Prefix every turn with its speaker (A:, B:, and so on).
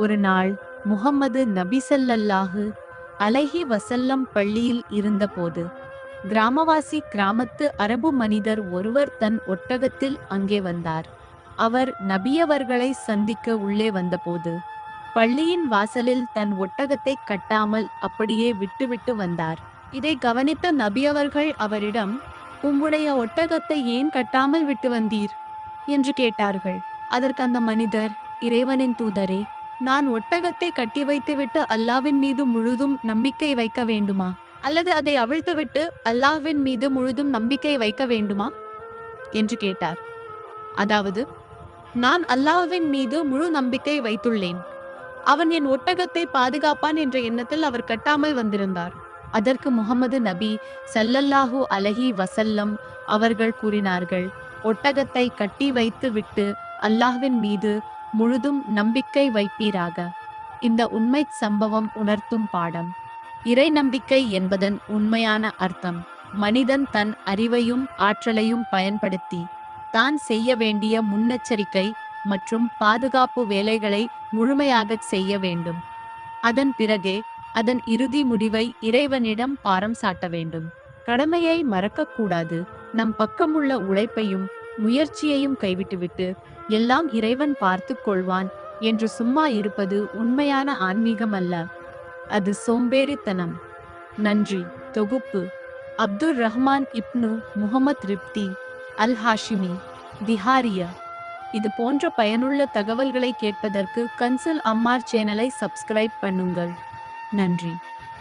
A: ஒரு நாள் முஹம்மது நபி ஸல்லல்லாஹு அலைஹி வஸல்லம் பள்ளியில் இருந்தபோது கிராமத்து அரபு மனிதர் ஒருவர் தன் ஒட்டகத்தில் அங்கே வந்தார். அவர் நபியவர்களை சந்திக்க உள்ளே வந்தபோது பள்ளியின் வாசலில் தன் ஒட்டகத்தை கட்டாமல் அப்படியே விட்டுவிட்டு வந்தார். இதை கவனித்த நபியவர்கள் அவரிடம், "உம்முடைய ஒட்டகத்தை ஏன் கட்டாமல் விட்டு வந்தீர்?" என்று கேட்டார்கள். அதற்கு அந்த மனிதர், "இறைவனின் தூதரே, நான் ஒட்டகத்தை கட்டி வைத்துவிட்டு அல்லாஹ்வின் மீது முழுதும் நம்பிக்கை வைக்க வேண்டுமா, அல்லது அதை அவிழ்த்துவிட்டு அல்லாஹ்வின் மீது முழுதும் நம்பிக்கை வைக்க வேண்டுமா?" என்று கேட்டார். அதாவது, நான் அல்லாஹ்வின் மீது முழு நம்பிக்கை வைத்துள்ளேன். அவன் என் ஒட்டகத்தை பாதுகாப்பான் என்ற எண்ணத்தில் அவர் கட்டாமல் வந்திருந்தார். அதற்கு முஹம்மது நபி ஸல்லல்லாஹு அலைஹி வஸல்லம் அவர்கள் கூறினார்கள், ஒட்டகத்தை கட்டி வைத்து விட்டு அல்லாஹ்வின் மீது முழுதும் நம்பிக்கை வைப்பீராக. இந்த உண்மை சம்பவம் உணர்த்தும் பாடம். இறை நம்பிக்கை என்பதன் உண்மையான அர்த்தம், மனிதன் தன் அறிவையும் ஆற்றலையும் பயன்படுத்தி தான் செய்ய வேண்டிய முன்னெச்சரிக்கை மற்றும் பாதுகாப்பு வேலைகளை முழுமையாக செய்ய வேண்டும். அதன் பிறகே அதன் இறுதி முடிவை இறைவனிடம் பாரம் சாட்ட வேண்டும். கடமையை மறக்கக்கூடாது. நம் பக்கமுள்ள உழைப்பையும் முயற்சியையும் கைவிட்டுவிட்டு எல்லாம் இறைவன் பார்த்து கொள்வான் என்று சும்மா இருப்பது உண்மையான ஆன்மீகம் அல்ல, அது சோம்பேறித்தனம். நன்றி. தொகுப்பு: அப்துர் ரஹ்மான் இப்னு முஹம்மத் ரிப்தி அல் ஹாஷிமி, திஹாரியா. இது போன்ற பயனுள்ள தகவல்களை கேட்பதற்கு கன்சல் அம்மார் சேனலை சப்ஸ்கிரைப் பண்ணுங்கள். நன்றி.